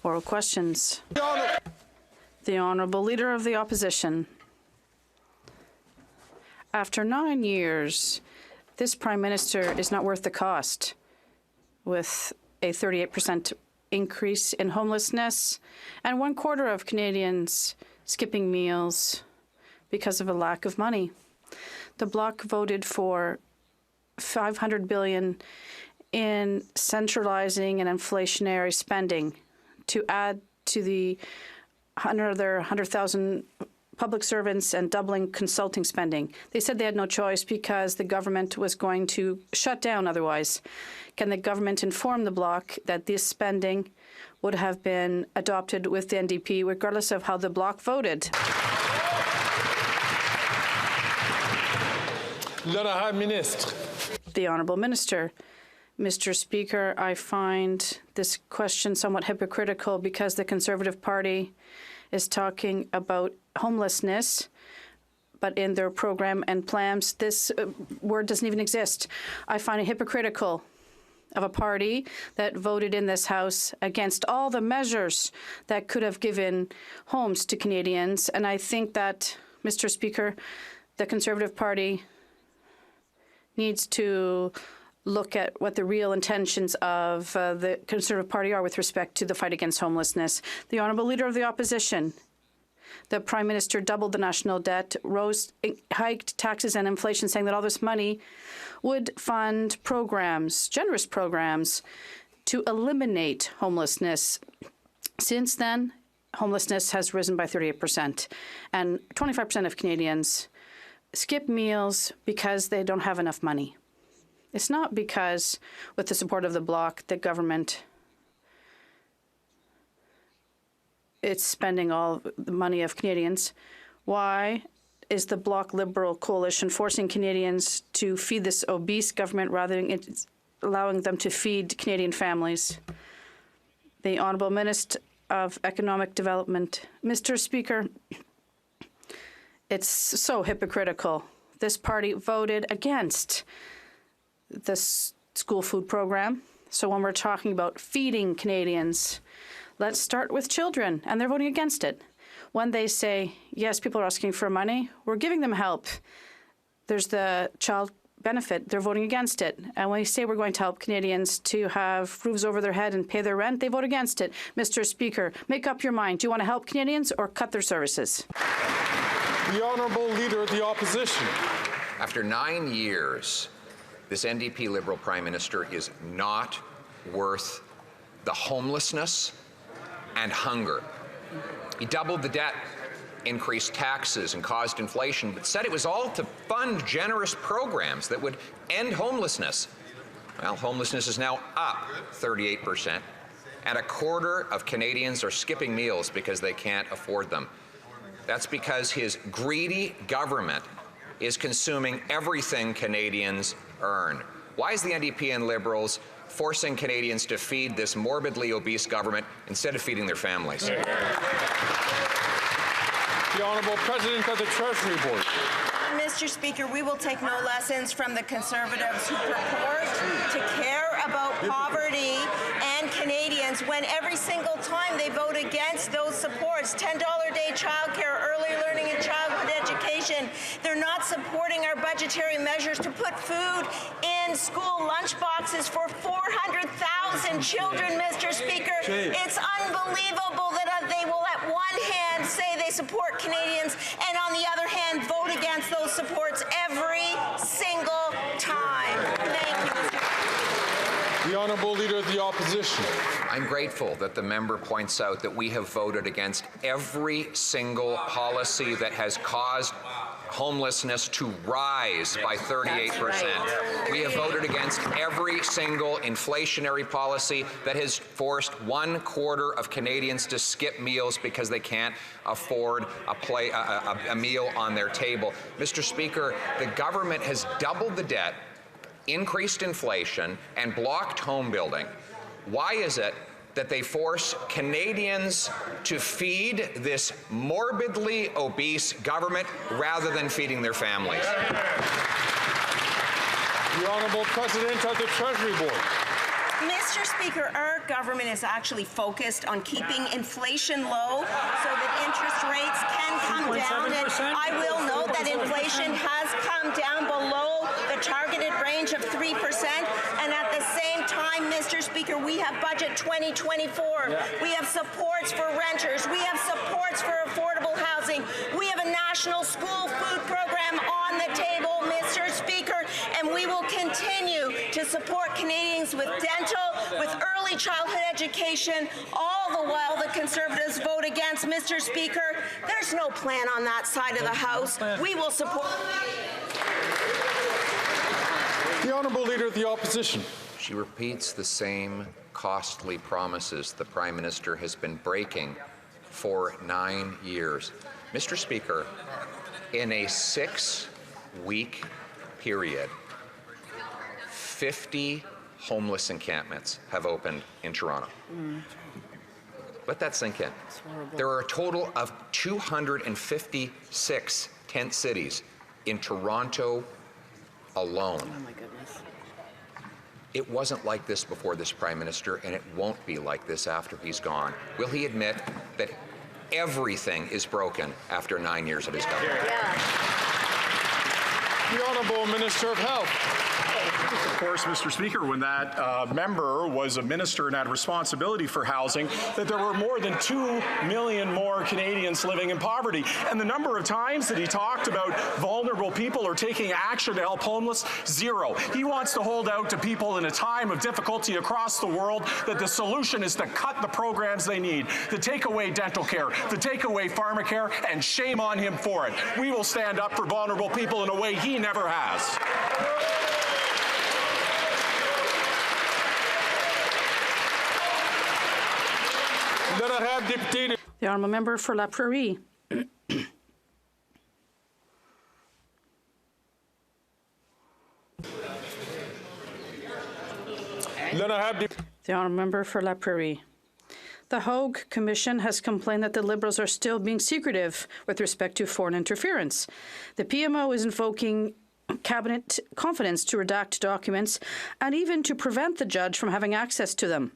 Oral questions. The Honourable Leader of the Opposition. After 9 years, this Prime Minister is not worth the cost, with a 38% increase in homelessness and 1/4 of Canadians skipping meals because of a lack of money. The Bloc voted for $500 billion in centralizing and inflationary spending to add to the another 100,000 public servants and doubling consulting spending. They said they had no choice because the government was going to shut down otherwise. Can the government inform the Bloc that this spending would have been adopted with the NDP regardless of how the Bloc voted? The Honourable Minister. Mr. Speaker, I find this question somewhat hypocritical because the Conservative Party is talking about homelessness, but in their program and plans, this word doesn't even exist. I find it hypocritical of a party that voted in this House against all the measures that could have given homes to Canadians. And I think that, Mr. Speaker, the Conservative Party needs to look at what the real intentions of the Conservative Party are with respect to the fight against homelessness. The Honourable Leader of the Opposition. The Prime Minister doubled the national debt, hiked taxes and inflation, saying that all this money would fund programs, generous programs, to eliminate homelessness. Since then, homelessness has risen by 38%, and 25% of Canadians skip meals because they don't have enough money. It's not because, with the support of the Bloc, the government it's spending all the money of Canadians. Why is the Bloc Liberal coalition forcing Canadians to feed this obese government rather than allowing them to feed Canadian families? The Honourable Minister of Economic Development. Mr. Speaker, it's so hypocritical. This party voted against the school food program. So when we're talking about feeding Canadians, let's start with children, and they're voting against it. When they say, yes, people are asking for money, we're giving them help. There's the child benefit, they're voting against it. And when we say we're going to help Canadians to have roofs over their head and pay their rent, they vote against it. Mr. Speaker, make up your mind. Do you want to help Canadians or cut their services? The Honourable Leader of the Opposition. After 9 years, this NDP Liberal Prime Minister is not worth the homelessness and hunger. He doubled the debt, increased taxes, and caused inflation, but said it was all to fund generous programs that would end homelessness. Well, homelessness is now up 38%, and 1/4 of Canadians are skipping meals because they can't afford them. That's because his greedy government is consuming everything Canadians earn. Why is the NDP and Liberals forcing Canadians to feed this morbidly obese government instead of feeding their families? The Honourable President of the Treasury Board. Mr. Speaker, we will take no lessons from the Conservatives who purport to care about poverty and Canadians when every single time they vote against those supports, $10 a day childcare, early learning and childhood education. They're not supporting our budgetary measures to put food in school lunch boxes for 400,000 children, Mr. Speaker. It's unbelievable that they will at one hand say they support Canadians and on the other hand vote against those supports every single time. Thank you, Mr. The Honourable Leader of the Opposition. I'm grateful that the member points out that we have voted against every single policy that has caused homelessness to rise by 38%. We have voted against every single inflationary policy that has forced 1/4 of Canadians to skip meals because they can't afford a meal on their table. Mr. Speaker, the government has doubled the debt, increased inflation, and blocked home building. Why is it that they force Canadians to feed this morbidly obese government rather than feeding their families? The Honourable President of the Treasury Board. Mr. Speaker, our government is actually focused on keeping inflation low so that interest rates can come down. And I will note that inflation has come down below the targeted range of 3%. And at the same time, Mr. Speaker, we have Budget 2024. We have supports for renters. We have supports for affordable housing. We have a national school food program on the table, Mr. Speaker, and we will continue to support Canadians with dental, with early childhood education, all the while the Conservatives vote against. Mr. Speaker, there's no plan on that side of the House. We will support. The Honourable Leader of the Opposition. She repeats the same costly promises the Prime Minister has been breaking for 9 years. Mr. Speaker, in a 6-week period, 50 homeless encampments have opened in Toronto. Let that sink in. There are a total of 256 tent cities in Toronto alone. Oh my goodness. It wasn't like this before this Prime Minister, and it won't be like this after he's gone. Will he admit that everything is broken after 9 years of his government? The Honourable Minister of Health. Of course, Mr. Speaker, when that member was a minister and had responsibility for housing, that there were more than 2 million more Canadians living in poverty. And the number of times that he talked about vulnerable people or taking action to help homeless, 0. He wants to hold out to people in a time of difficulty across the world that the solution is to cut the programs they need, to take away dental care, to take away pharmacare, and shame on him for it. We will stand up for vulnerable people in a way he never has. The honourable member for La Prairie. The honourable member for La Prairie. The Hogue Commission has complained that the Liberals are still being secretive with respect to foreign interference. The PMO is invoking cabinet confidence to redact documents and even to prevent the judge from having access to them.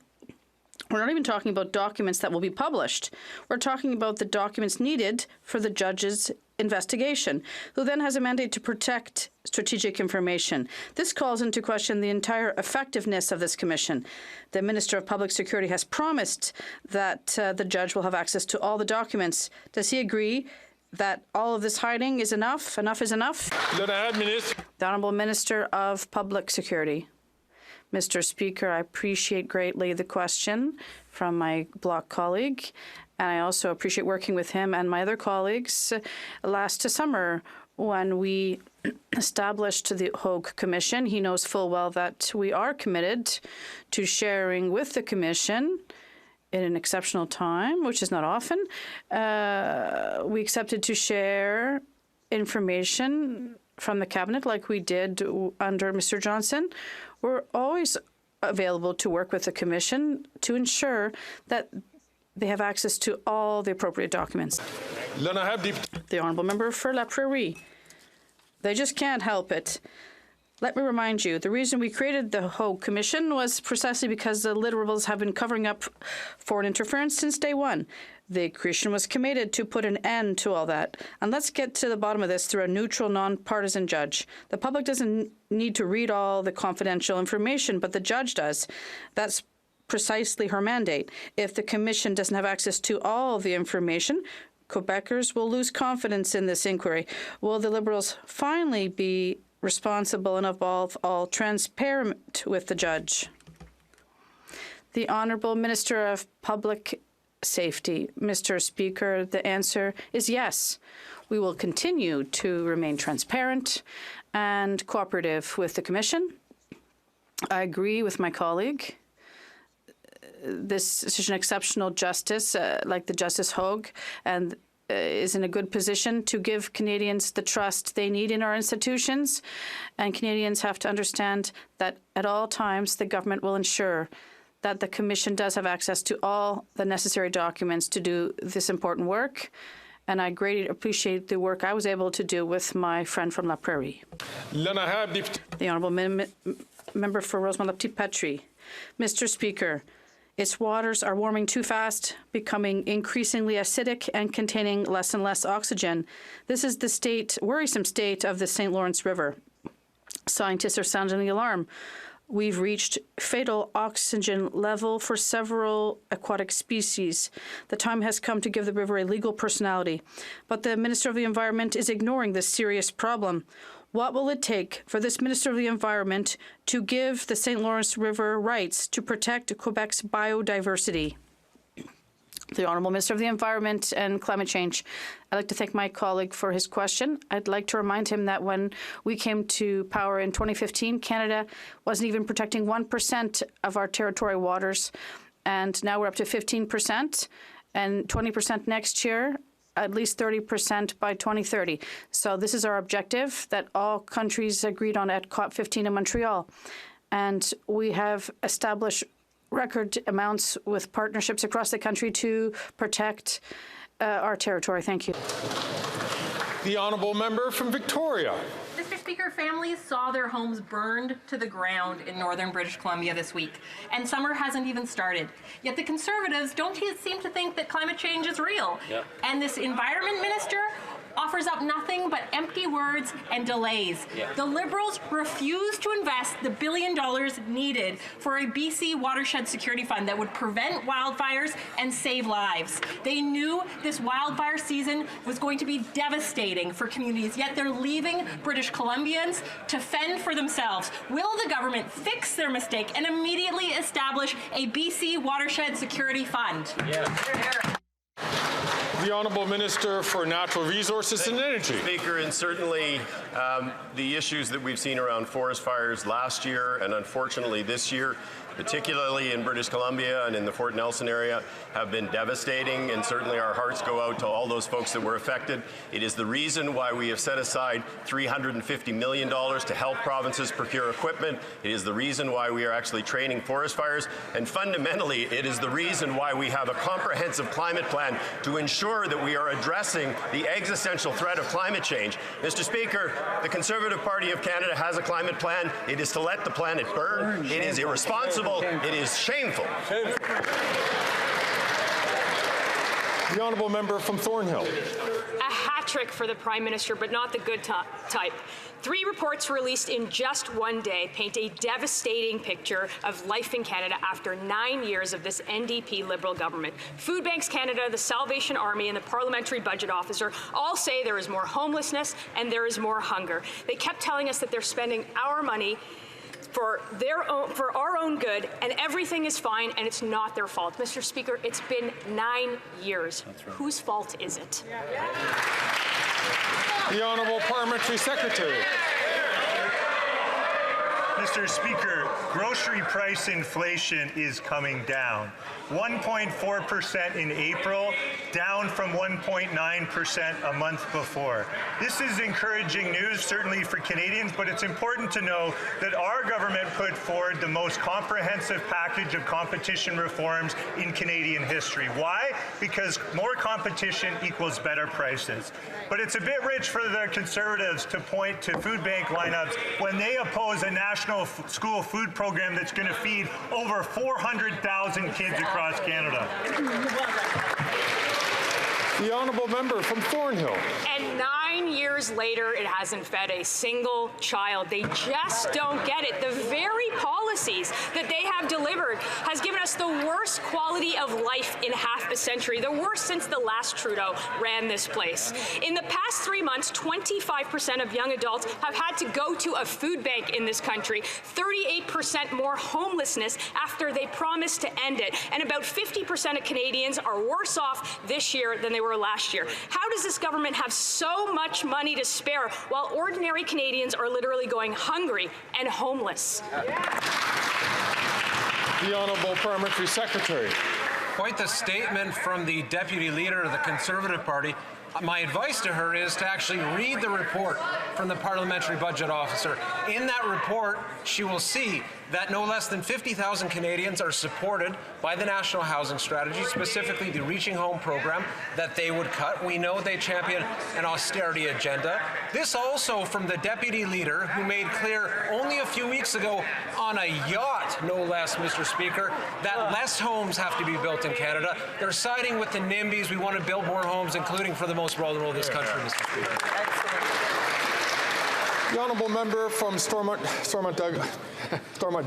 We're not even talking about documents that will be published. We're talking about the documents needed for the judge's investigation, who then has a mandate to protect strategic information. This calls into question the entire effectiveness of this commission. The Minister of Public Security has promised that the judge will have access to all the documents. Does he agree that all of this hiding is enough? Enough is enough? The Honourable Minister of Public Security. Mr. Speaker, I appreciate greatly the question from my Bloc colleague, and I also appreciate working with him and my other colleagues last summer when we established the Hogue Commission. He knows full well that we are committed to sharing with the Commission in an exceptional time, which is not often. We accepted to share information from the Cabinet like we did under Mr. Johnson. We're always available to work with the Commission to ensure that they have access to all the appropriate documents. The Honourable Member for La Prairie. They just can't help it. Let me remind you, the reason we created the Hogue Commission was precisely because the Liberals have been covering up foreign interference since day one. The Commission was committed to put an end to all that. And let's get to the bottom of this through a neutral, non-partisan judge. The public doesn't need to read all the confidential information, but the judge does. That's precisely her mandate. If the Commission doesn't have access to all the information, Quebecers will lose confidence in this inquiry. Will the Liberals finally be responsible and above all transparent with the judge? The Honourable Minister of Public Safety. Mr. Speaker, the answer is yes. We will continue to remain transparent and cooperative with the Commission. I agree with my colleague. This is such an exceptional justice, like the Justice Hogue, and is in a good position to give Canadians the trust they need in our institutions. And Canadians have to understand that at all times the government will ensure that the Commission does have access to all the necessary documents to do this important work. And I greatly appreciate the work I was able to do with my friend from La Prairie. The Honourable Member for Rosemont-le-Petit-Patrie. Mr. Speaker, its waters are warming too fast, becoming increasingly acidic and containing less and less oxygen. This is the worrisome state of the St. Lawrence River. Scientists are sounding the alarm. We've reached fatal oxygen level for several aquatic species. The time has come to give the river a legal personality. But the Minister of the Environment is ignoring this serious problem. What will it take for this Minister of the Environment to give the St. Lawrence River rights to protect Quebec's biodiversity? The Honourable Minister of the Environment and Climate Change. I'd like to thank my colleague for his question. I'd like to remind him that when we came to power in 2015, Canada wasn't even protecting 1% of our territorial waters, and now we're up to 15% and 20% next year, at least 30% by 2030. So this is our objective that all countries agreed on at COP15 in Montreal. And we have established record amounts with partnerships across the country to protect our territory. Thank you. The honourable member from Victoria. Mr. Speaker, families saw their homes burned to the ground in northern British Columbia this week, and summer hasn't even started. Yet the Conservatives don't seem to think that climate change is real. Yep. And this environment minister offers up nothing but empty words and delays. Yeah. The Liberals refuse to invest the $1 billion needed for a BC watershed security fund that would prevent wildfires and save lives. They knew this wildfire season was going to be devastating for communities, yet they're leaving British Columbians to fend for themselves. Will the government fix their mistake and immediately establish a BC watershed security fund? Yeah. The Honourable Minister for Natural Resources and Energy. Speaker, and certainly the issues that we've seen around forest fires last year and unfortunately this year, particularly in British Columbia and in the Fort Nelson area, have been devastating, and certainly our hearts go out to all those folks that were affected. It is the reason why we have set aside $350 million to help provinces procure equipment. It is the reason why we are actually training forest fires, and fundamentally, it is the reason why we have a comprehensive climate plan to ensure that we are addressing the existential threat of climate change. Mr. Speaker, the Conservative Party of Canada has a climate plan. It is to let the planet burn. It is irresponsible. It is shameful. The honourable member from Thornhill. A hat trick for the Prime Minister, but not the good type. 3 reports released in just one day paint a devastating picture of life in Canada after 9 years of this NDP Liberal government. Food Banks Canada, the Salvation Army, and the Parliamentary Budget Officer all say there is more homelessness and there is more hunger. They kept telling us that they're spending our money for our own good, and everything is fine, and it's not their fault. Mr. Speaker, it's been 9 years. That's right. Whose fault is it? The Honourable Parliamentary Secretary. Mr. Speaker, grocery price inflation is coming down. 1.4% in April, down from 1.9% a month before. This is encouraging news, certainly for Canadians, but it's important to know that our government put forward the most comprehensive package of competition reforms in Canadian history. Why? Because more competition equals better prices. But it's a bit rich for the Conservatives to point to food bank lineups when they oppose a national school food program that's going to feed over 400,000 kids across Canada. The honourable member from Thornhill. And 9 years later, it hasn't fed a single child. They just don't get it. The very policies that they have delivered has given us the worst quality of life in half a century, the worst since the last Trudeau ran this place. In the past 3 months, 25% of young adults have had to go to a food bank in this country, 38% more homelessness after they promised to end it, and about 50% of Canadians are worse off this year than they were last year. How does this government have so much money to spare while ordinary Canadians are literally going hungry and homeless? The Honourable Parliamentary Secretary. Quite the statement from the Deputy Leader of the Conservative Party. My advice to her is to actually read the report from the Parliamentary Budget Officer. In that report, she will see that no less than 50,000 Canadians are supported by the National Housing Strategy, specifically the Reaching Home program that they would cut. We know they champion an austerity agenda. This also from the Deputy Leader, who made clear only a few weeks ago on a yacht, no less, Mr. Speaker, that less homes have to be built in Canada. They're siding with the NIMBYs. We want to build more homes, including for the most vulnerable in this country, Mr. Speaker. The honourable member from Stormont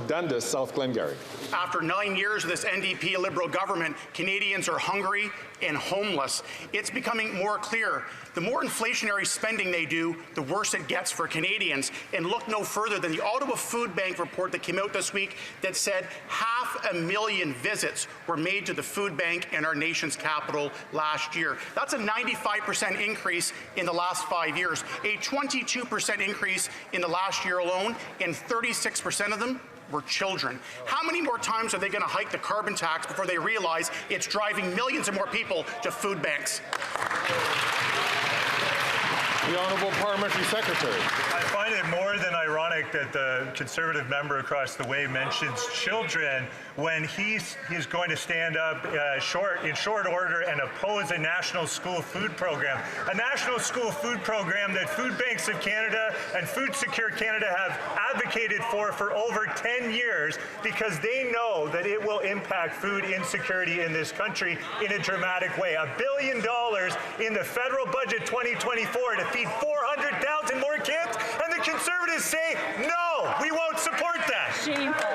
Dundas, South Glengarry. After 9 years of this NDP Liberal government, Canadians are hungry and homeless. It's becoming more clear. The more inflationary spending they do, the worse it gets for Canadians. And look no further than the Ottawa Food Bank report that came out this week that said 500,000 visits were made to the food bank in our nation's capital last year. That's a 95% increase in the last 5 years, a 22% increase in the last year alone, and 36% of them were children. How many more times are they going to hike the carbon tax before they realize it's driving millions of more people to food banks? The Honourable Parliamentary Secretary. I find it more than ironic that the Conservative member across the way mentions children when he's going to stand up in short order and oppose a national school food program. A national school food program that Food Banks of Canada and Food Secure Canada have advocated for over 10 years because they know that it will impact food insecurity in this country in a dramatic way. $1 billion in the federal budget 2024 to feed 400,000 more kids, and the Conservatives say, no, we won't support that. Shameful.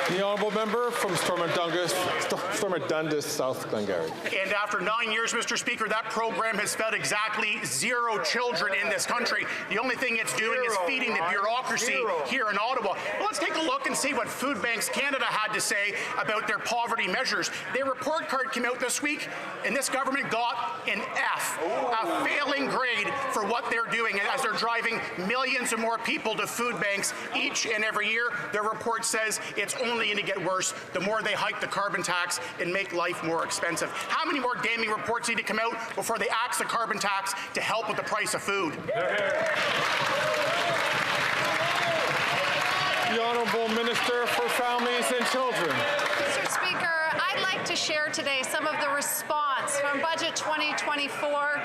The honourable member from Stormont Dundas, South Glengarry. And after 9 years, Mr. Speaker, that program has fed exactly 0 children in this country. The only thing it's doing is feeding the bureaucracy here in Ottawa. Well, let's take a look and see what Food Banks Canada had to say about their poverty measures. Their report card came out this week, and this government got an F, a failing grade for what they're doing as they're driving millions of more people to food banks each and every year. Their report says it's only going to get worse the more they hike the carbon tax and make life more expensive. How many more damning reports need to come out before they axe the carbon tax to help with the price of food? The Honourable Minister for Families and Children. Mr. Speaker, I'd like to share today some of the response from Budget 2024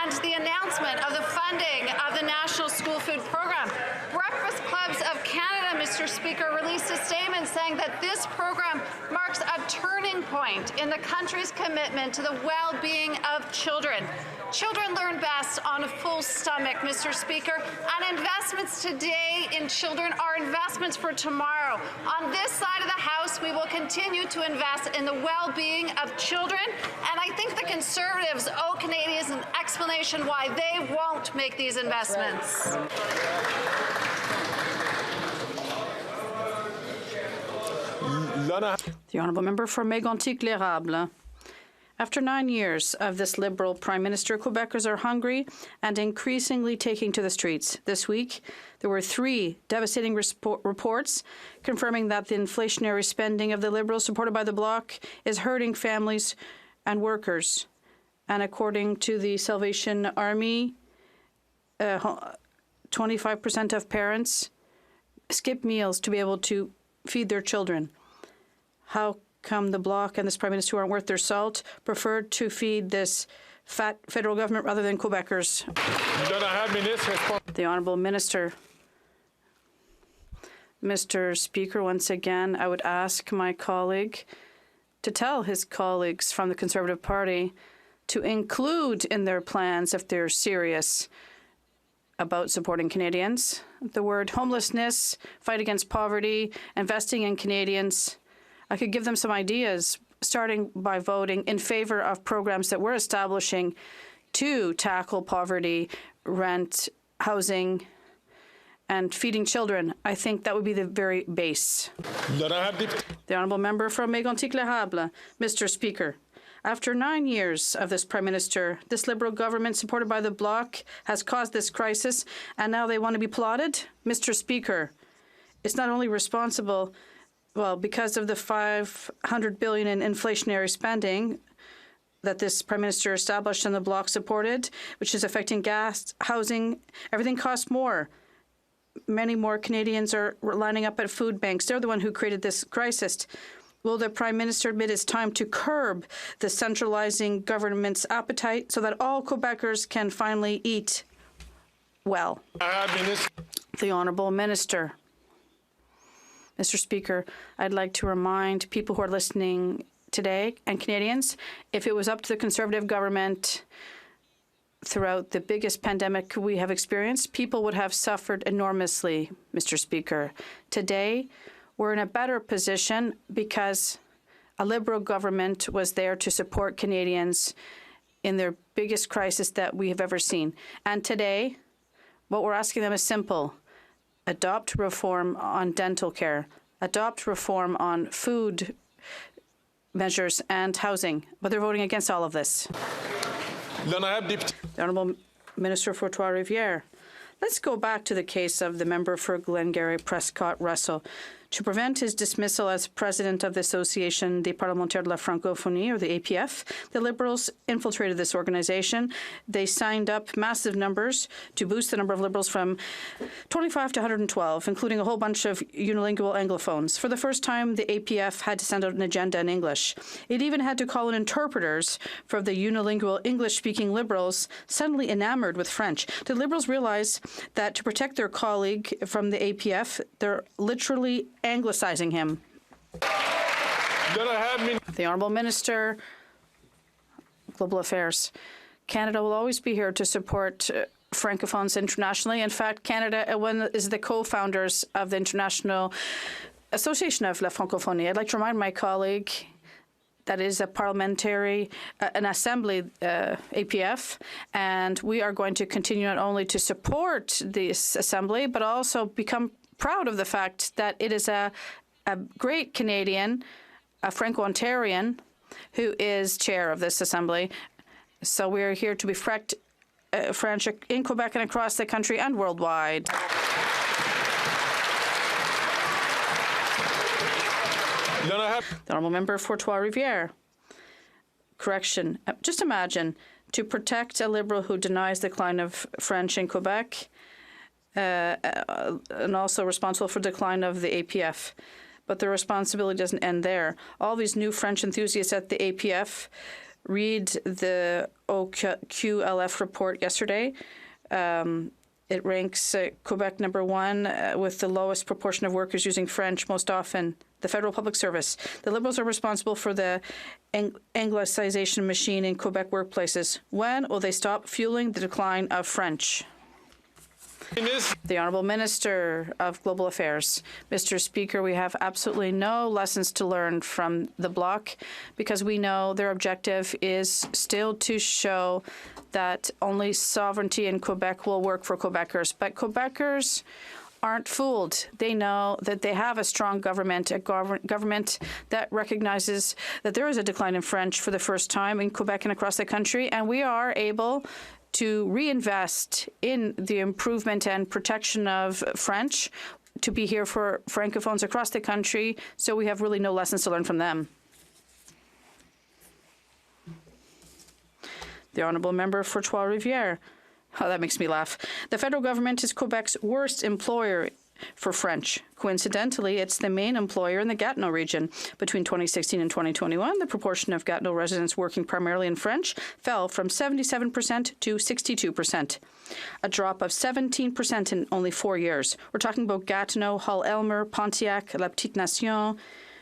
and the announcement of the funding of the National School Food Program. Breakfast Clubs of Canada, Mr. Speaker, released a statement saying that this program marks a turning point in the country's commitment to the well-being of children. Children learn best on a full stomach, Mr. Speaker, and investments today in children are investments for tomorrow. On this side of the House, we will continue to invest in the well-being of children, and I think the Conservatives owe Canadians an explanation why they won't make these investments. The honourable member for Mégantic-L'Érable. After 9 years of this Liberal Prime Minister, Quebecers are hungry and increasingly taking to the streets. This week, there were 3 devastating reports confirming that the inflationary spending of the Liberals, supported by the Bloc, is hurting families and workers. And according to the Salvation Army, 25% of parents skip meals to be able to feed their children. How come the Bloc and this Prime Minister, who aren't worth their salt, preferred to feed this fat federal government rather than Quebecers? The Honourable Minister. Mr. Speaker, once again, I would ask my colleague to tell his colleagues from the Conservative Party to include in their plans, if they're serious about supporting Canadians, the word homelessness, fight against poverty, investing in Canadians. I could give them some ideas, starting by voting in favor of programs that we're establishing to tackle poverty, rent, housing, and feeding children. I think that would be the very base. The honourable member from Mégantic-L'Érable. Mr. Speaker, after 9 years of this Prime Minister, this Liberal government, supported by the Bloc, has caused this crisis, and now they want to be applauded? Mr. Speaker, it's not only responsible, well, because of the $500 billion in inflationary spending that this Prime Minister established and the Bloc supported, which is affecting gas, housing, everything costs more. Many more Canadians are lining up at food banks. They're the one who created this crisis. Will the Prime Minister admit it's time to curb the centralizing government's appetite so that all Quebecers can finally eat well? The Honourable Minister. Mr. Speaker, I'd like to remind people who are listening today and Canadians, if it was up to the Conservative government throughout the biggest pandemic we have experienced, people would have suffered enormously, Mr. Speaker. Today, we're in a better position because a Liberal government was there to support Canadians in their biggest crisis that we have ever seen. And today, what we're asking them is simple. Adopt reform on dental care. Adopt reform on food measures and housing. But they're voting against all of this. The Honourable Minister for Trois-Rivières. Let's go back to the case of the member for Glengarry Prescott Russell. To prevent his dismissal as president of the Association des Parlementaires de la Francophonie, or the APF, the Liberals infiltrated this organization. They signed up massive numbers to boost the number of Liberals from 25 to 112, including a whole bunch of unilingual Anglophones. For the first time, the APF had to send out an agenda in English. It even had to call in interpreters for the unilingual English-speaking Liberals, suddenly enamored with French. The Liberals realized that to protect their colleague from the APF, they're literally anglicizing him. The Honourable Minister, Global Affairs. Canada will always be here to support Francophones internationally. In fact, Canada is the co-founders of the International Association of La Francophonie. I'd like to remind my colleague that is a parliamentary, an assembly, APF, and we are going to continue not only to support this assembly, but also become proud of the fact that it is a great Canadian, a Franco-Ontarian, who is chair of this assembly. So we are here to be French in Quebec and across the country and worldwide. The Honourable Member for Trois-Rivières. Correction. Just imagine, to protect a Liberal who denies the decline of French in Quebec, and also responsible for the decline of the APF. But the responsibility doesn't end there. All these new French enthusiasts at the APF read the OQLF report yesterday. It ranks Quebec #1 with the lowest proportion of workers using French most often, the federal public service. The Liberals are responsible for the Anglicization machine in Quebec workplaces. When will they stop fueling the decline of French? The Honourable Minister of Global Affairs. Mr. Speaker, we have absolutely no lessons to learn from the Bloc because we know their objective is still to show that only sovereignty in Quebec will work for Quebecers. But Quebecers aren't fooled. They know that they have a strong government, a government that recognizes that there is a decline in French for the first time in Quebec and across the country, and we are able to reinvest in the improvement and protection of French, to be here for Francophones across the country, so we have really no lessons to learn from them. The Honourable Member for Trois-Rivières. Oh, that makes me laugh. The federal government is Quebec's worst employer for French. Coincidentally, it's the main employer in the Gatineau region. Between 2016 and 2021, the proportion of Gatineau residents working primarily in French fell from 77% to 62%, a drop of 17% in only 4 years. We're talking about Gatineau, Hull-Elmer, Pontiac, La Petite Nation,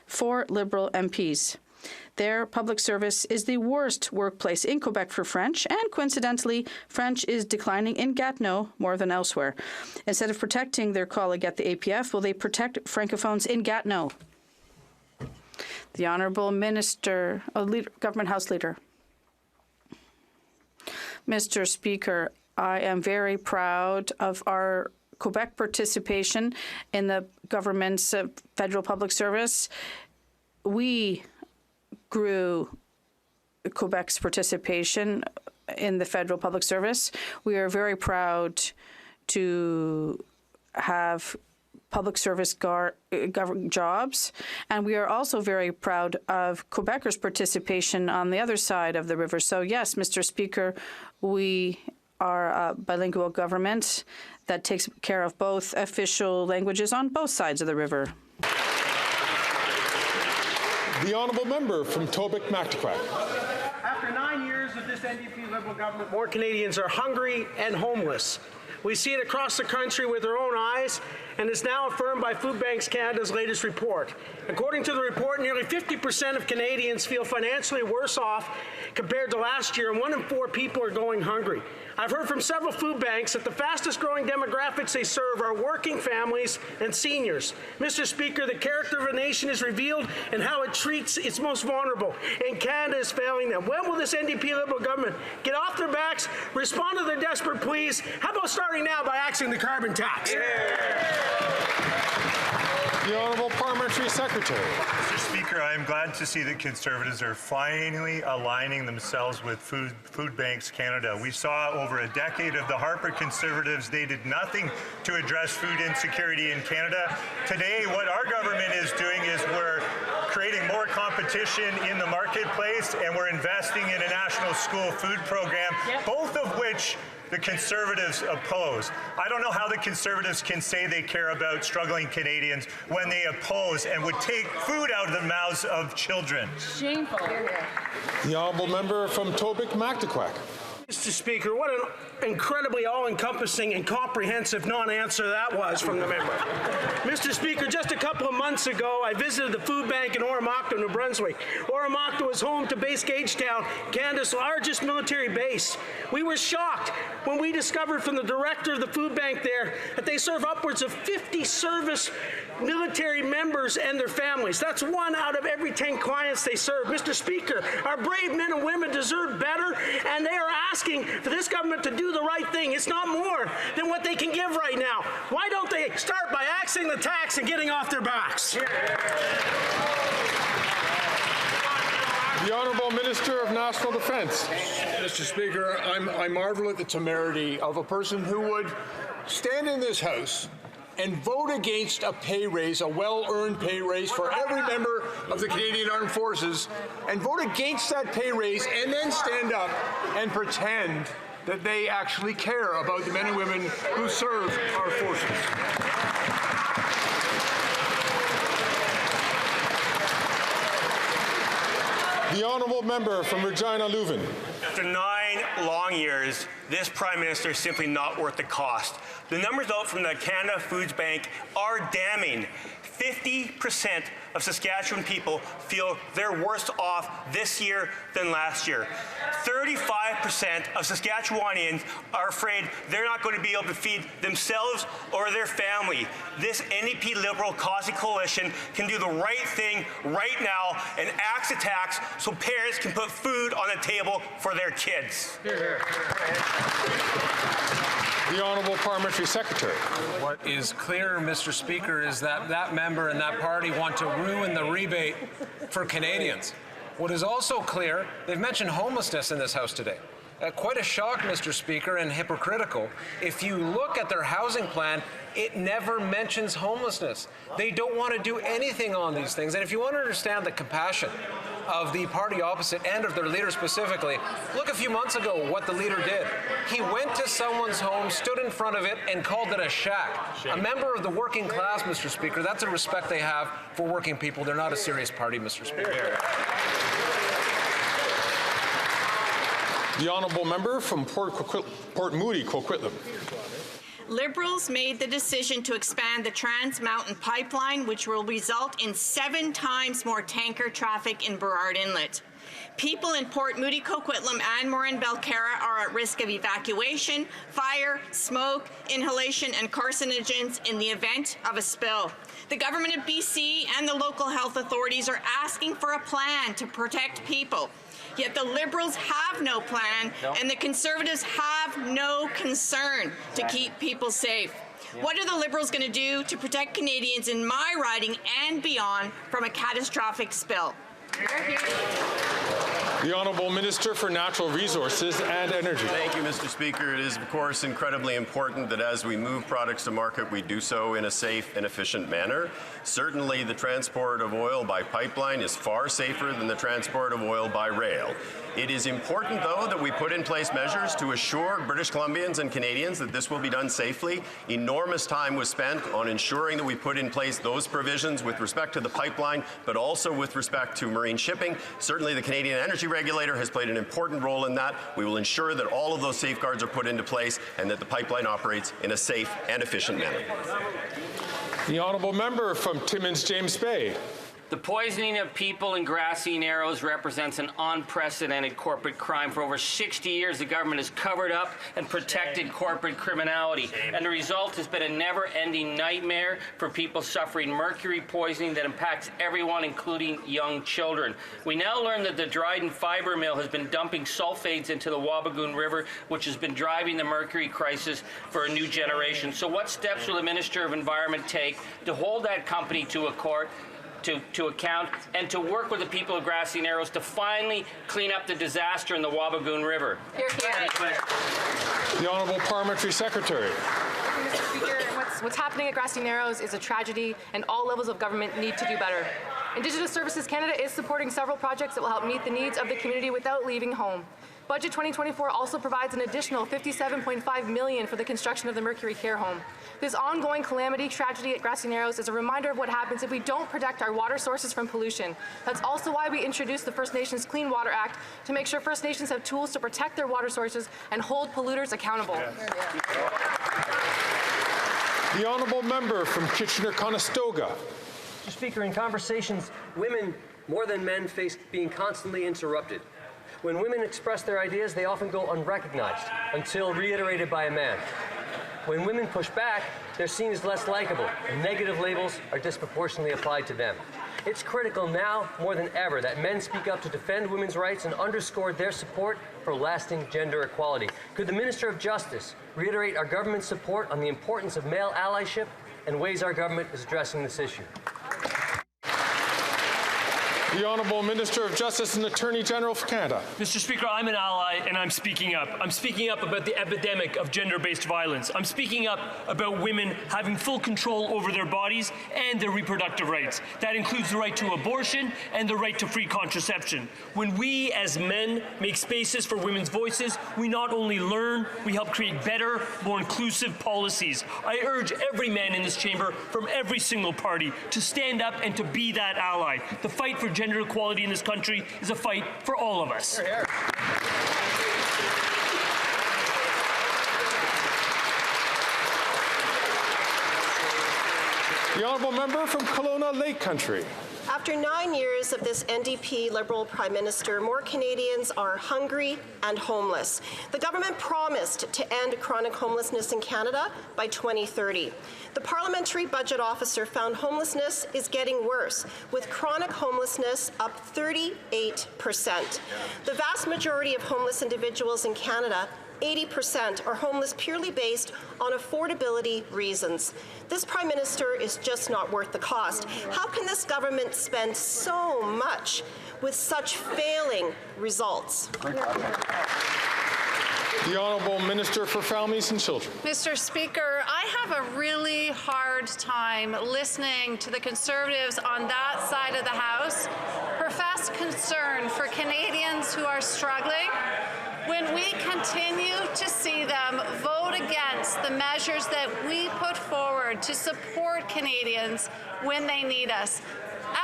4 Liberal MPs. Their public service is the worst workplace in Quebec for French, and coincidentally, French is declining in Gatineau more than elsewhere. Instead of protecting their colleague at the APF, will they protect Francophones in Gatineau? The Honourable Minister, Government House Leader. Mr. Speaker, I am very proud of our Quebec participation in the government's federal public service. We grew Quebec's participation in the federal public service. We are very proud to have public service jobs, and we are also very proud of Quebecers' participation on the other side of the river. So yes, Mr. Speaker, we are a bilingual government that takes care of both official languages on both sides of the river. The Honourable Member from Tobique-Mactaquac. After 9 years of this NDP Liberal government, more Canadians are hungry and homeless. We see it across the country with our own eyes and is now affirmed by Food Banks Canada's latest report. According to the report, nearly 50% of Canadians feel financially worse off compared to last year, and 1 in 4 people are going hungry. I've heard from several food banks that the fastest growing demographics they serve are working families and seniors. Mr. Speaker, the character of a nation is revealed in how it treats its most vulnerable, and Canada is failing them. When will this NDP Liberal government get off their backs, respond to their desperate pleas? How about starting now by axing the carbon tax? The Honourable Parliamentary Secretary. Mr. Speaker, I am glad to see that Conservatives are finally aligning themselves with Food Banks Canada. We saw over a decade of the Harper Conservatives. They did nothing to address food insecurity in Canada. Today, what our government is doing is we're creating more competition in the marketplace, and we're investing in a national school food program, both of which the Conservatives oppose. I don't know how the Conservatives can say they care about struggling Canadians when they oppose and would take food out of the mouths of children. Shameful. The Honourable Member from Tobique-Mactaquac. Mr. Speaker, what an incredibly all-encompassing and comprehensive non-answer that was from the member. Mr. Speaker, just a couple of months ago, I visited the food bank in Oromocto, New Brunswick. Oromocto is home to Base Gagetown, Canada's largest military base. We were shocked when we discovered from the director of the food bank there that they serve upwards of 50 service military members and their families. That's 1 out of every 10 clients they serve. Mr. Speaker, our brave men and women deserve better, and they are asking for this government to do the right thing. It's not more than what they can give right now. Why don't they start by axing the tax and getting off their backs? The Honourable Minister of National Defence. Mr. Speaker, I marvel at the temerity of a person who would stand in this House and vote against a pay raise, a well-earned pay raise for every member of the Canadian Armed Forces, and vote against that pay raise and then stand up and pretend that they actually care about the men and women who serve our forces. The Honourable Member from Regina Leuven. After 9 long years, this Prime Minister is simply not worth the cost. The numbers out from the Canada Foods Bank are damning. 50% of Saskatchewan people feel they're worse off this year than last year. 35% of Saskatchewanians are afraid they're not going to be able to feed themselves or their family. This NDP Liberal Caucus Coalition can do the right thing right now and axe the tax so parents can put food on the table for their kids. The Honourable Parliamentary Secretary. What is clear, Mr. Speaker, is that that member and that party want to ruin the rebate for Canadians. What is also clear, they've mentioned homelessness in this House today. Quite a shock, Mr. Speaker, and hypocritical. If you look at their housing plan, it never mentions homelessness. They don't want to do anything on these things. And if you want to understand the compassion of the party opposite and of their leader specifically, look a few months ago what the leader did. He went to someone's home, stood in front of it, and called it a shack. A member of the working class, Mr. Speaker, that's a respect they have for working people. They're not a serious party, Mr. Speaker. The Honourable Member from Port Moody, Coquitlam. Liberals made the decision to expand the Trans Mountain Pipeline, which will result in 7 times more tanker traffic in Burrard Inlet. People in Port Moody, Coquitlam, and Morin-Belcarra are at risk of evacuation, fire, smoke, inhalation, and carcinogens in the event of a spill. The government of BC and the local health authorities are asking for a plan to protect people. Yet the Liberals have no plan, and the Conservatives have no concern to keep people safe. What are the Liberals going to do to protect Canadians in my riding and beyond from a catastrophic spill? The Honourable Minister for Natural Resources and Energy. Thank you, Mr. Speaker. It is, of course, incredibly important that as we move products to market, we do so in a safe and efficient manner. Certainly, the transport of oil by pipeline is far safer than the transport of oil by rail. It is important, though, that we put in place measures to assure British Columbians and Canadians that this will be done safely. Enormous time was spent on ensuring that we put in place those provisions with respect to the pipeline, but also with respect to marine shipping. Certainly, the Canadian Energy regulator has played an important role in that. We will ensure that all of those safeguards are put into place and that the pipeline operates in a safe and efficient manner. The honourable member from Timmins James Bay. The poisoning of people in Grassy Narrows represents an unprecedented corporate crime. For over 60 years, the government has covered up and protected corporate criminality, and the result has been a never-ending nightmare for people suffering mercury poisoning that impacts everyone, including young children. We now learn that the Dryden Fibre Mill has been dumping sulfates into the Wabigoon River, which has been driving the mercury crisis for a new generation. So what steps will the Minister of Environment take to hold that company to a court, to account, and to work with the people of Grassy Narrows to finally clean up the disaster in the Wabigoon River? Here, here. The Honourable Parliamentary Secretary. Mr. Speaker, what's happening at Grassy Narrows is a tragedy, and all levels of government need to do better. Indigenous Services Canada is supporting several projects that will help meet the needs of the community without leaving home. Budget 2024 also provides an additional $57.5 million for the construction of the Mercury Care Home. This ongoing calamity tragedy at Grassy Narrows is a reminder of what happens if we don't protect our water sources from pollution. That's also why we introduced the First Nations Clean Water Act to make sure First Nations have tools to protect their water sources and hold polluters accountable. The honourable member from Kitchener-Conestoga. Mr. Speaker, in conversations, women, more than men, face being constantly interrupted. When women express their ideas, they often go unrecognized until reiterated by a man. When women push back, they're seen as less likable, and negative labels are disproportionately applied to them. It's critical now, more than ever, that men speak up to defend women's rights and underscore their support for lasting gender equality. Could the Minister of Justice reiterate our government's support on the importance of male allyship and ways our government is addressing this issue? The Honourable Minister of Justice and Attorney General for Canada. Mr. Speaker, I'm an ally and I'm speaking up. I'm speaking up about the epidemic of gender-based violence. I'm speaking up about women having full control over their bodies and their reproductive rights. That includes the right to abortion and the right to free contraception. When we as men make spaces for women's voices, we not only learn, we help create better, more inclusive policies. I urge every man in this chamber from every single party to stand up and to be that ally. The fight for gender equality in this country is a fight for all of us. The honourable member from Kelowna Lake Country. After 9 years of this NDP Liberal Prime Minister, more Canadians are hungry and homeless. The government promised to end chronic homelessness in Canada by 2030. The Parliamentary Budget Officer found homelessness is getting worse, with chronic homelessness up 38%. The vast majority of homeless individuals in Canada, 80%, are homeless purely based on affordability reasons. This Prime Minister is just not worth the cost. How can this government spend so much with such failing results? The Honourable Minister for Families and Children. Mr. Speaker, I have a really hard time listening to the Conservatives on that side of the House profess concern for Canadians who are struggling when we continue to see them vote against the measures that we put forward to support Canadians when they need us.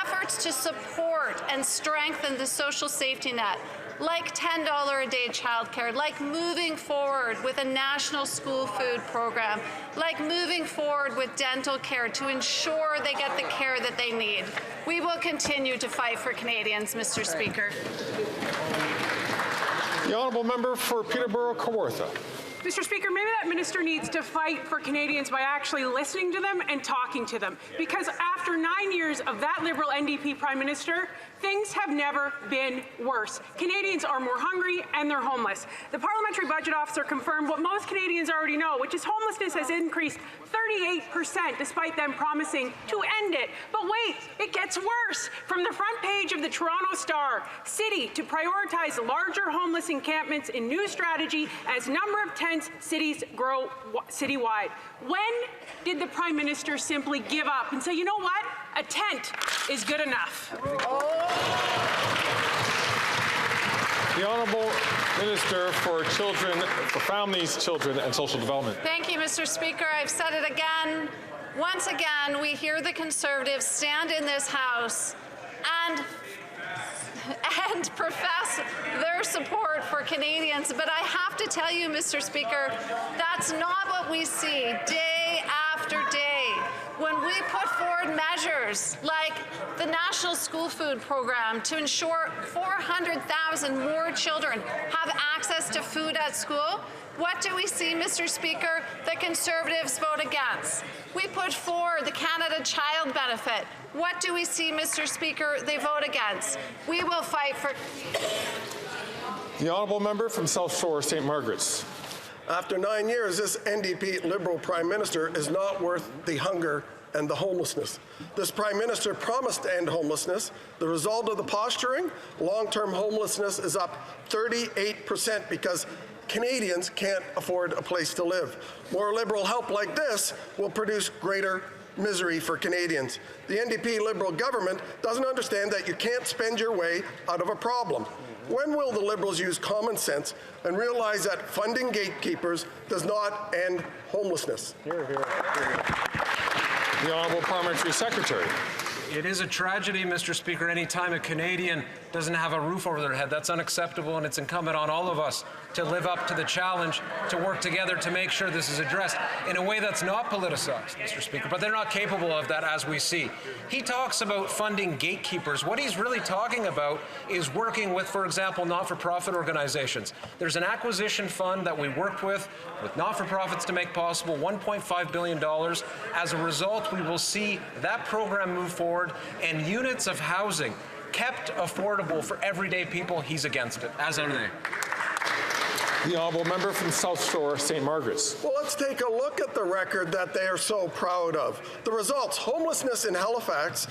Efforts to support and strengthen the social safety net, like $10 a day childcare, like moving forward with a national school food program, like moving forward with dental care to ensure they get the care that they need. We will continue to fight for Canadians, Mr. Speaker. The honourable member for Peterborough-Kawartha. Mr. Speaker, maybe that minister needs to fight for Canadians by actually listening to them and talking to them. Because after 9 years of that Liberal NDP Prime Minister, things have never been worse. Canadians are more hungry and they're homeless. The Parliamentary Budget Officer confirmed what most Canadians already know, which is homelessness has increased 38% despite them promising to end it. But wait, it gets worse. From the front page of the Toronto Star, City to prioritize larger homeless encampments in new strategy as number of tents cities grow citywide. When did the Prime Minister simply give up and say, you know what, a tent is good enough? The Honourable Minister for Children, for Families, Children and Social Development. Thank you, Mr. Speaker. I've said it again. Once again, we hear the Conservatives stand in this House and and profess their support for Canadians. But I have to tell you, Mr. Speaker, that's not what we see day after day. When we put forward measures like the National School Food Program to ensure 400,000 more children have access to food at school, what do we see, Mr. Speaker? The Conservatives vote against. We put forward the Canada Child Benefit. What do we see, Mr. Speaker? They vote against. We will fight for... The honourable member from South Shore, St. Margaret's. After 9 years, this NDP Liberal Prime Minister is not worth the hunger and the homelessness. This Prime Minister promised to end homelessness. The result of the posturing, long-term homelessness is up 38% because Canadians can't afford a place to live. More Liberal help like this will produce greater misery for Canadians. The NDP Liberal government doesn't understand that you can't spend your way out of a problem. When will the Liberals use common sense and realize that funding gatekeepers does not end homelessness? Hear, hear, hear. The Honourable Parliamentary Secretary. It is a tragedy, Mr. Speaker, any time a Canadian doesn't have a roof over their head. That's unacceptable, and it's incumbent on all of us to live up to the challenge, to work together to make sure this is addressed in a way that's not politicized, Mr. Speaker, but they're not capable of that, as we see. He talks about funding gatekeepers. What he's really talking about is working with, for example, not-for-profit organizations. There's an acquisition fund that we worked with not-for-profits to make possible $1.5 billion. As a result, we will see that program move forward and units of housing kept affordable for everyday people. He's against it, as are they. The honourable member from South Shore, St. Margaret's. Well, let's take a look at the record that they are so proud of. The results: homeless in Halifax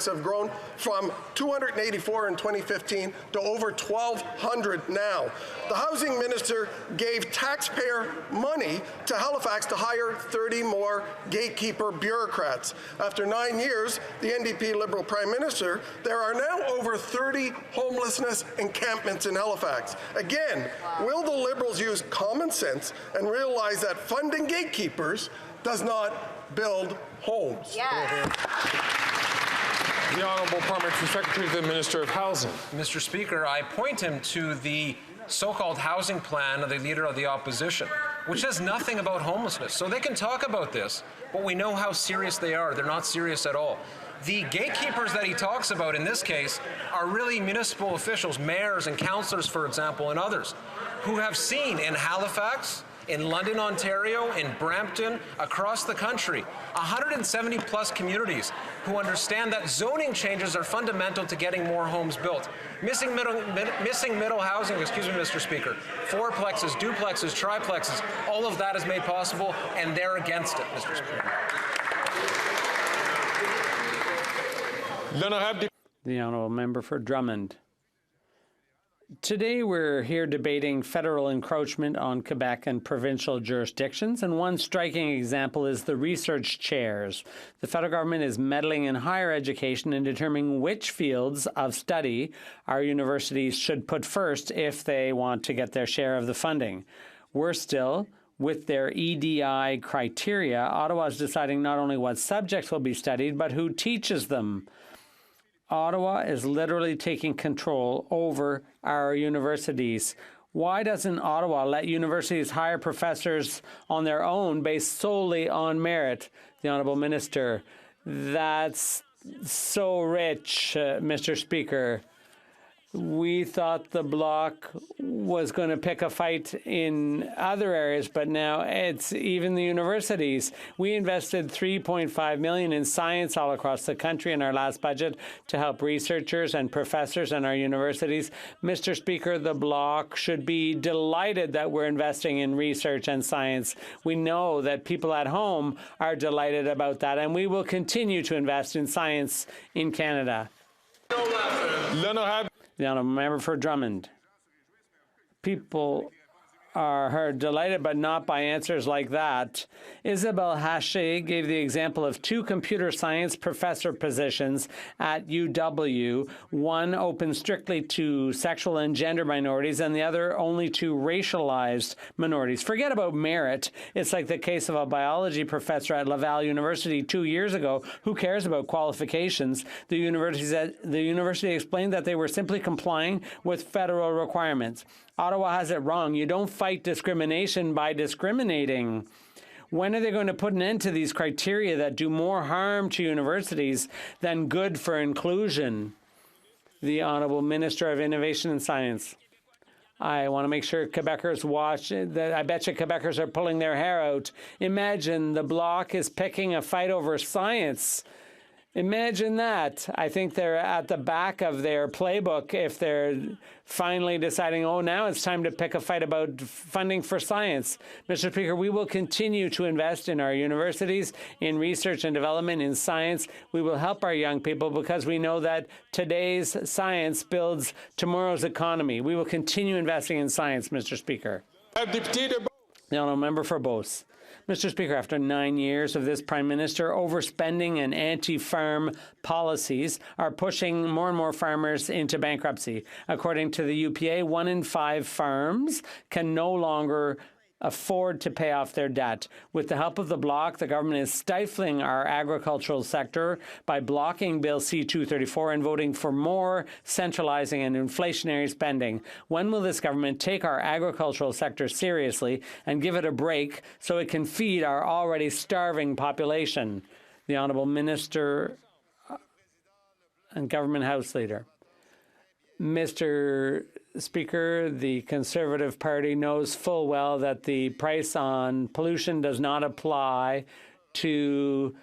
have grown from 284 in 2015 to over 1,200 now. The housing minister gave taxpayer money to Halifax to hire 30 more gatekeeper bureaucrats. After 9 years, the NDP Liberal Prime Minister, there are now over 30 homelessness encampments in Halifax. Again, will the Liberals use common sense and realize that funding gatekeepers does not build homes? Yes. The Honourable Parliamentary Secretary to the Minister of Housing. Mr. Speaker, I point him to the so-called housing plan of the Leader of the Opposition, which says nothing about homelessness. So they can talk about this, but we know how serious they are. They're not serious at all. The gatekeepers that he talks about in this case are really municipal officials, mayors and councillors, for example, and others, who have seen in Halifax, in London, Ontario, in Brampton, across the country, 170 plus communities who understand that zoning changes are fundamental to getting more homes built. Missing middle housing, excuse me, Mr. Speaker, fourplexes, duplexes, triplexes, all of that is made possible, and they're against it, Mr. Speaker. The honourable member for Drummond. Today we're here debating federal encroachment on Quebec and provincial jurisdictions, and one striking example is the research chairs. The federal government is meddling in higher education and determining which fields of study our universities should put first if they want to get their share of the funding. Worse still, with their EDI criteria, Ottawa is deciding not only what subjects will be studied, but who teaches them. Ottawa is literally taking control over our universities. Why doesn't Ottawa let universities hire professors on their own based solely on merit? The Honourable Minister. That's so rich, Mr. Speaker. We thought the Bloc was going to pick a fight in other areas, but now it's even the universities. We invested $3.5 million in science all across the country in our last budget to help researchers and professors in our universities. Mr. Speaker, the Bloc should be delighted that we're investing in research and science. We know that people at home are delighted about that, and we will continue to invest in science in Canada. The honourable member for Drummond. People are delighted, but not by answers like that. Isabelle Haché gave the example of 2 computer science professor positions at UW, one open strictly to sexual and gender minorities, and the other only to racialized minorities. Forget about merit. It's like the case of a biology professor at Laval University 2 years ago. Who cares about qualifications? The university explained that they were simply complying with federal requirements. Ottawa has it wrong. You don't fight discrimination by discriminating. When are they going to put an end to these criteria that do more harm to universities than good for inclusion? The Honourable Minister of Innovation and Science. I want to make sure Quebecers watch. I bet you Quebecers are pulling their hair out. Imagine the Bloc is picking a fight over science. Imagine that. I think they're at the back of their playbook if they're finally deciding, oh, now it's time to pick a fight about funding for science. Mr. Speaker, we will continue to invest in our universities, in research and development, in science. We will help our young people because we know that today's science builds tomorrow's economy. We will continue investing in science, Mr. Speaker. The Honourable Member for Beauce. Mr. Speaker, after 9 years of this Prime Minister, overspending and anti-farm policies are pushing more and more farmers into bankruptcy. According to the UPA, 1 in 5 farms can no longer afford to pay off their debt. With the help of the Bloc, the government is stifling our agricultural sector by blocking Bill C-234 and voting for more centralizing and inflationary spending. When will this government take our agricultural sector seriously and give it a break so it can feed our already starving population? The Honourable Minister and Government House Leader. Mr. Speaker, the Conservative Party knows full well that the price on pollution does not apply to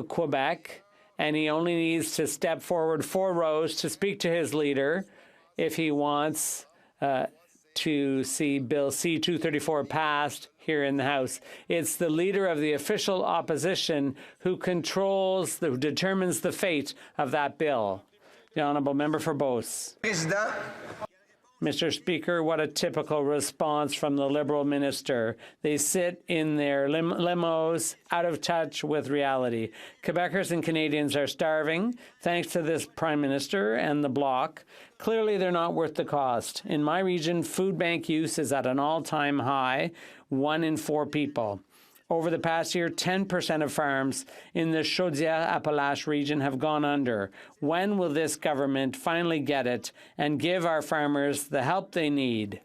Quebec, and he only needs to step forward 4 rows to speak to his leader if he wants to see Bill C-234 passed here in the House. It's the leader of the official opposition who determines the fate of that bill. The Honourable Member for Beauce. Mr. Speaker, what a typical response from the Liberal minister. They sit in their limos, out of touch with reality. Quebecers and Canadians are starving, thanks to this Prime Minister and the Bloc. Clearly, they're not worth the cost. In my region, food bank use is at an all-time high, 1 in 4 people. Over the past year, 10% of farms in the Chaudière-Appalaches region have gone under. When will this government finally get it and give our farmers the help they need?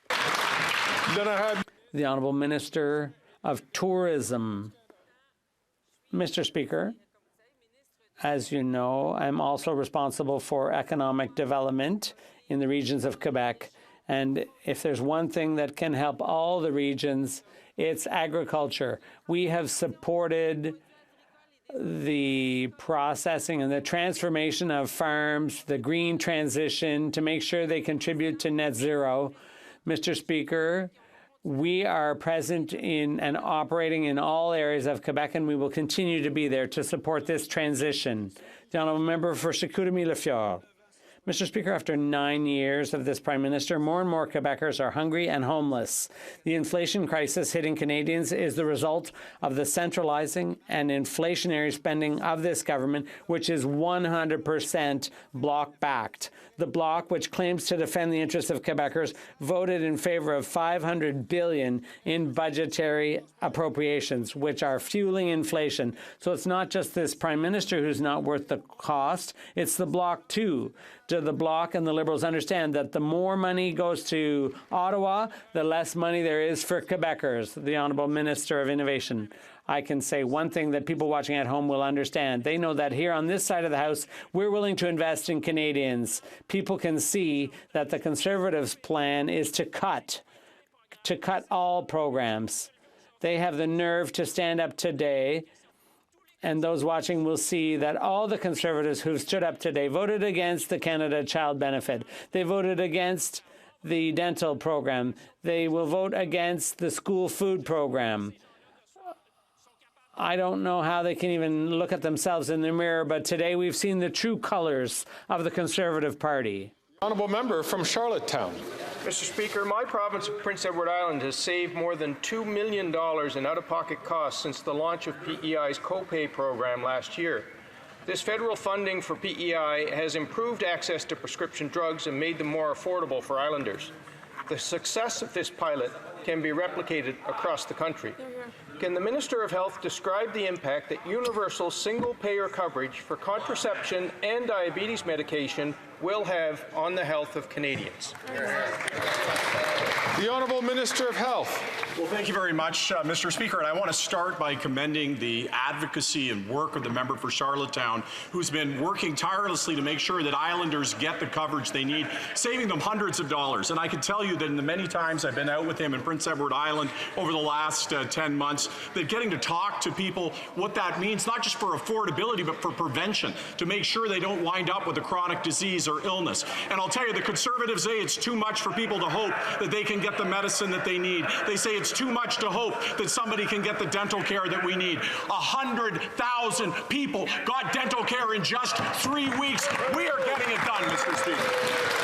The Honourable Minister of Tourism. Mr. Speaker, as you know, I'm also responsible for economic development in the regions of Quebec. And if there's one thing that can help all the regions, it's agriculture. We have supported the processing and the transformation of farms, the green transition, to make sure they contribute to net zero. Mr. Speaker, we are present in and operating in all areas of Quebec, and we will continue to be there to support this transition. The Honourable Member for Chicoutimi-Le-Fjord. Mr. Speaker, after 9 years of this Prime Minister, more and more Quebecers are hungry and homeless. The inflation crisis hitting Canadians is the result of the centralizing and inflationary spending of this government, which is 100% Bloc-backed. The Bloc, which claims to defend the interests of Quebecers, voted in favor of $500 billion in budgetary appropriations, which are fueling inflation. So it's not just this Prime Minister who's not worth the cost, it's the Bloc too. Do the Bloc and the Liberals understand that the more money goes to Ottawa, the less money there is for Quebecers? The Honourable Minister of Innovation. I can say one thing that people watching at home will understand. They know that here on this side of the House, we're willing to invest in Canadians. People can see that the Conservatives' plan is to cut all programs. They have the nerve to stand up today, and those watching will see that all the Conservatives who stood up today voted against the Canada Child Benefit. They voted against the dental program. They will vote against the school food program. I don't know how they can even look at themselves in the mirror, but today we've seen the true colors of the Conservative Party. Honourable Member from Charlottetown. Mr. Speaker, my province of Prince Edward Island has saved more than $2 million in out-of-pocket costs since the launch of PEI's copay program last year. This federal funding for PEI has improved access to prescription drugs and made them more affordable for Islanders. The success of this pilot can be replicated across the country. Can the Minister of Health describe the impact that universal single-payer coverage for contraception and diabetes medication will have on the health of Canadians? The Honourable Minister of Health. Well, thank you very much, Mr. Speaker. And I want to start by commending the advocacy and work of the member for Charlottetown, who's been working tirelessly to make sure that Islanders get the coverage they need, saving them hundreds of dollars. And I can tell you that in the many times I've been out with him in Prince Edward Island over the last 10 months, that getting to talk to people what that means, not just for affordability, but for prevention, to make sure they don't wind up with a chronic disease or illness. And I'll tell you, the Conservatives say it's too much for people to hope that they can get the medicine that they need. They say it's too much to hope that somebody can get the dental care that we need. 100,000 people got dental care in just 3 weeks. We are getting it done, Mr. Speaker.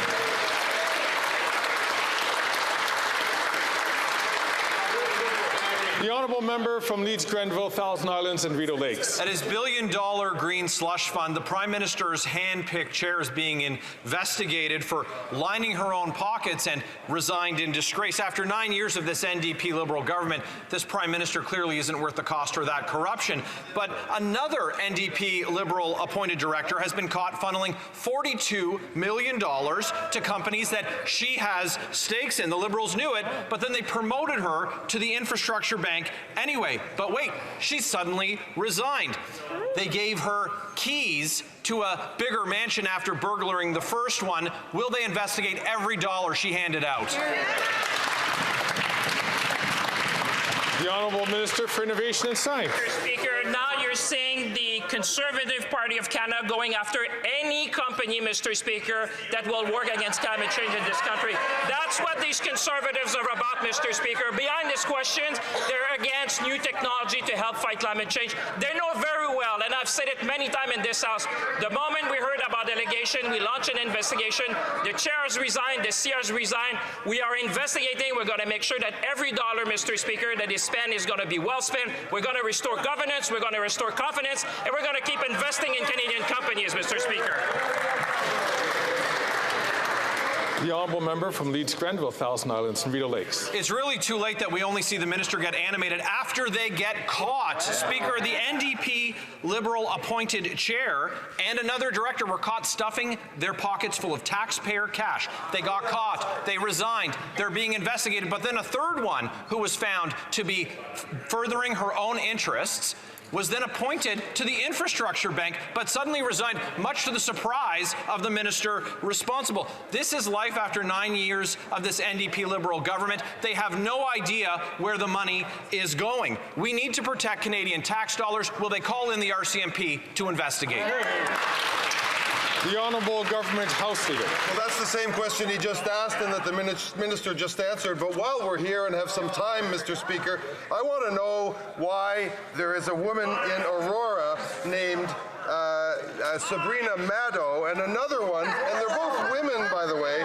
The Honourable Member from Leeds Grenville, Thousand Islands and Rideau Lakes. At his billion-dollar green slush fund, the Prime Minister's hand-picked chair is being investigated for lining her own pockets and resigned in disgrace. After 9 years of this NDP Liberal government, this Prime Minister clearly isn't worth the cost or that corruption. But another NDP Liberal appointed director has been caught funneling $42 million to companies that she has stakes in. The Liberals knew it, but then they promoted her to the infrastructure bank anyway. But wait, she suddenly resigned. They gave her keys to a bigger mansion after burglaring the first one. Will they investigate every dollar she handed out? The Honourable Minister for Innovation and Science. Mr. Speaker, now you're seeing the Conservative Party of Canada going after any company, Mr. Speaker, that will work against climate change in this country. That's what these Conservatives are about, Mr. Speaker. Behind these questions, they're against new technology to help fight climate change. They know very well, and I've said it many times in this House, the moment we heard about delegation, we launched an investigation. The chair has resigned, the CEO has resigned. We are investigating. We're going to make sure that every dollar, Mr. Speaker, that is spent is going to be well spent. We're going to restore governance, we're going to restore confidence, and we're going to keep investing in Canadian companies, Mr. Speaker. The Honourable Member from Leeds Grenville, Thousand Islands and Rideau Lakes. It's really too late that we only see the minister get animated after they get caught. Speaker, the NDP Liberal appointed chair and another director were caught stuffing their pockets full of taxpayer cash. They got caught, they resigned, they're being investigated, but then a third one who was found to be furthering her own interests was then appointed to the infrastructure bank, but suddenly resigned, much to the surprise of the minister responsible. This is life after 9 years of this NDP Liberal government. They have no idea where the money is going. We need to protect Canadian tax dollars. Will they call in the RCMP to investigate? The Honourable Government House Leader. Well, that's the same question he just asked and that the minister just answered. But while we're here and have some time, Mr. Speaker, I want to know why there is a woman in Aurora named Sabrina Maddow and another one, and they're both women, by the way.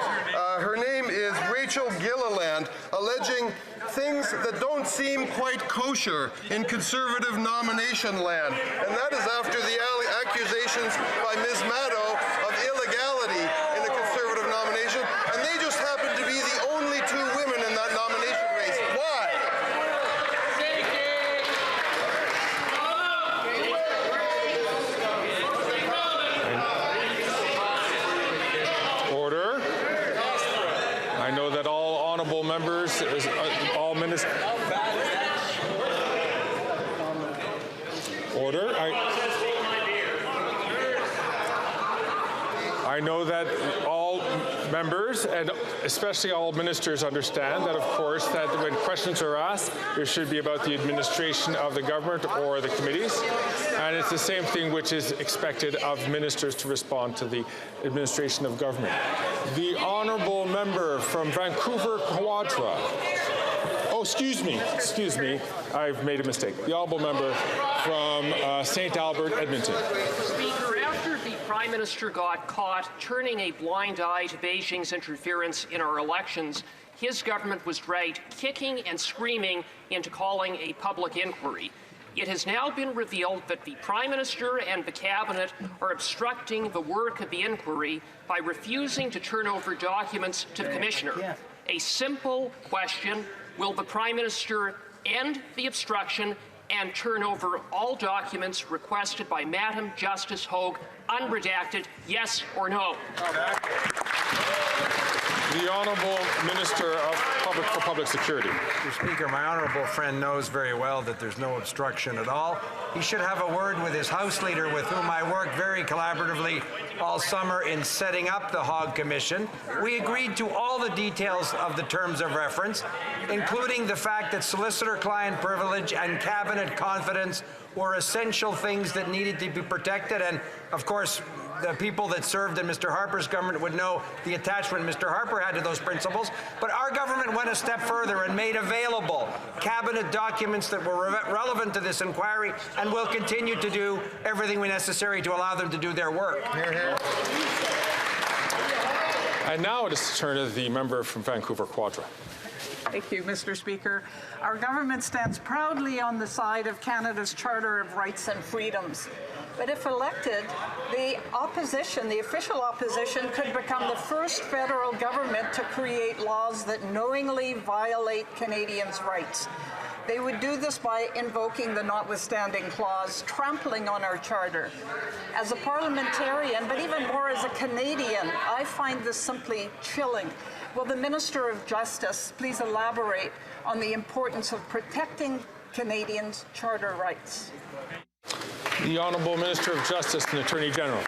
Her name is Rachel Gilliland, alleging things that don't seem quite kosher in Conservative nomination land. And that is after the accusations by Ms. Maddow of illegality in the Conservative nomination. And they just happen to be the only two women in that nomination race. Why? Order. I know that all honourable members, all ministers. Order. I know that all members and especially all ministers understand that, of course, that when questions are asked, it should be about the administration of the government or the committees. And it's the same thing which is expected of ministers to respond to the administration of government. The honourable member from Vancouver Quadra. Oh, excuse me, I've made a mistake. The honourable member from St. Albert, Edmonton. Speaker, after the Prime Minister got caught turning a blind eye to Beijing's interference in our elections, his government was dragged kicking and screaming into calling a public inquiry. It has now been revealed that the Prime Minister and the Cabinet are obstructing the work of the inquiry by refusing to turn over documents to the Commissioner. A simple question: will the Prime Minister end the obstruction and turn over all documents requested by Madam Justice Hogue, unredacted, yes or no? The Honourable Minister for Public Security. Mr. Speaker, my honourable friend knows very well that there's no obstruction at all. He should have a word with his House Leader, with whom I worked very collaboratively all summer in setting up the Hogg Commission. We agreed to all the details of the terms of reference, including the fact that solicitor-client privilege and cabinet confidence were essential things that needed to be protected. And, of course, the people that served in Mr. Harper's government would know the attachment Mr. Harper had to those principles. But our government went a step further and made available cabinet documents that were relevant to this inquiry, and will continue to do everything necessary to allow them to do their work. Hear, hear. And now it is the turn of the member from Vancouver Quadra. Thank you, Mr. Speaker. Our government stands proudly on the side of Canada's Charter of Rights and Freedoms. But if elected, the opposition, the official opposition, could become the first federal government to create laws that knowingly violate Canadians' rights. They would do this by invoking the notwithstanding clause, trampling on our charter. As a parliamentarian, but even more as a Canadian, I find this simply chilling. Will the Minister of Justice please elaborate on the importance of protecting Canadians' charter rights? The Honourable Minister of Justice and Attorney General.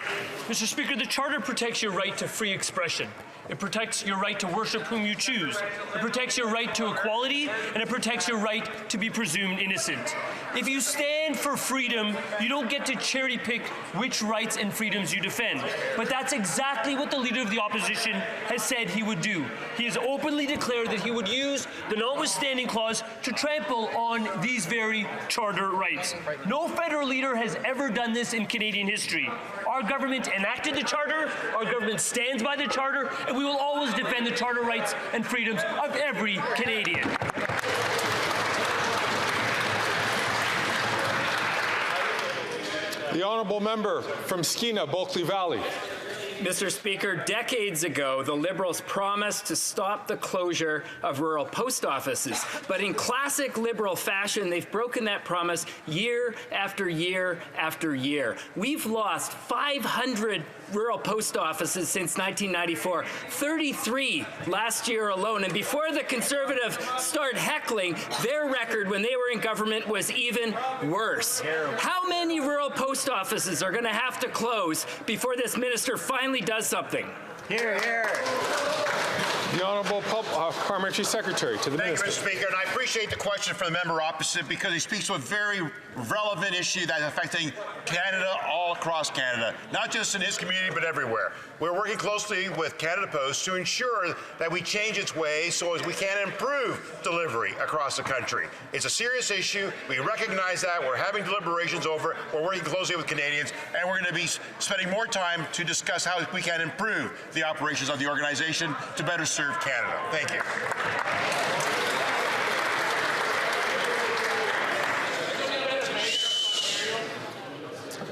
Mr. Speaker, the Charter protects your right to free expression. It protects your right to worship whom you choose. It protects your right to equality, and it protects your right to be presumed innocent. If you stand for freedom, you don't get to cherry pick which rights and freedoms you defend. But that's exactly what the Leader of the Opposition has said he would do. He has openly declared that he would use the notwithstanding clause to trample on these very charter rights. No federal leader has ever done this in Canadian history. Our government enacted the Charter, our government stands by the Charter, and we will always defend the charter rights and freedoms of every Canadian. The Honourable Member from Skeena, Bulkley Valley. Mr. Speaker, decades ago, the Liberals promised to stop the closure of rural post offices. But in classic Liberal fashion, they've broken that promise year after year after year. We've lost 500 rural post offices since 1994, 33 last year alone. And before the Conservatives start heckling, their record when they were in government was even worse. How many rural post offices are going to have to close before this minister finally does something? Hear, hear. The Honourable Parliamentary Secretary to the Minister. Thank you, Mr. Speaker, and I appreciate the question from the member opposite because he speaks to a very relevant issue that's affecting Canada, all across Canada, not just in his community, but everywhere. We're working closely with Canada Post to ensure that we change its ways so as we can improve delivery across the country. It's a serious issue. We recognize that. We're having deliberations over it. We're working closely with Canadians, and we're going to be spending more time to discuss how we can improve the operations of the organization to better serve Canada. Thank you.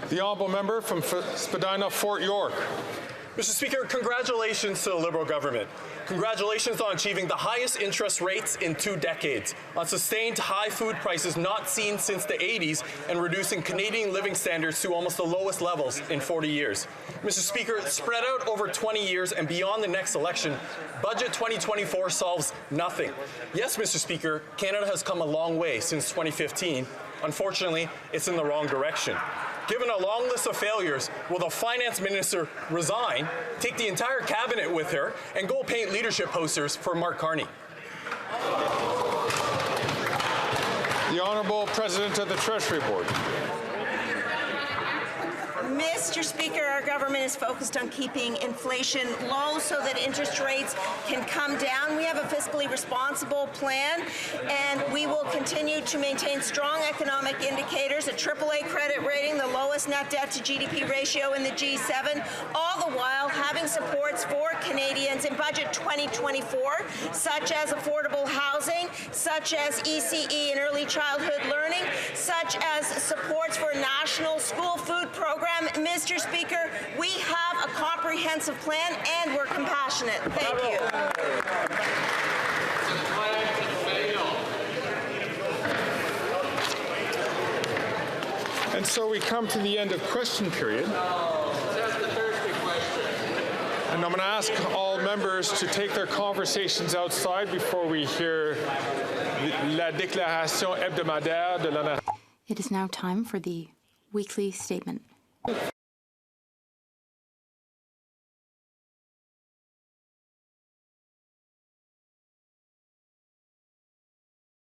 The Honourable Member from Spadina, Fort York. Mr. Speaker, congratulations to the Liberal government. Congratulations on achieving the highest interest rates in 2 decades, on sustained high food prices not seen since the 80s, and reducing Canadian living standards to almost the lowest levels in 40 years. Mr. Speaker, spread out over 20 years and beyond the next election, Budget 2024 solves nothing. Yes, Mr. Speaker, Canada has come a long way since 2015. Unfortunately, it's in the wrong direction. Given a long list of failures, will the finance minister resign, take the entire cabinet with her, and go paint leadership posters for Mark Carney? The Honourable President of the Treasury Board. Mr. Speaker, our government is focused on keeping inflation low so that interest rates can come down. We have a fiscally responsible plan, and we will continue to maintain strong economic indicators, a AAA credit rating, the lowest net debt to GDP ratio in the G7, all the while having supports for Canadians in Budget 2024, such as affordable housing, such as ECE and early childhood learning, such as supports for a national school food program. Mr. Speaker, we have a comprehensive plan and we're compassionate. Thank you. And so we come to the end of question period. And I'm going to ask all members to take their conversations outside before we hear la déclaration hebdomadaire de la nation. It is now time for the weekly statement.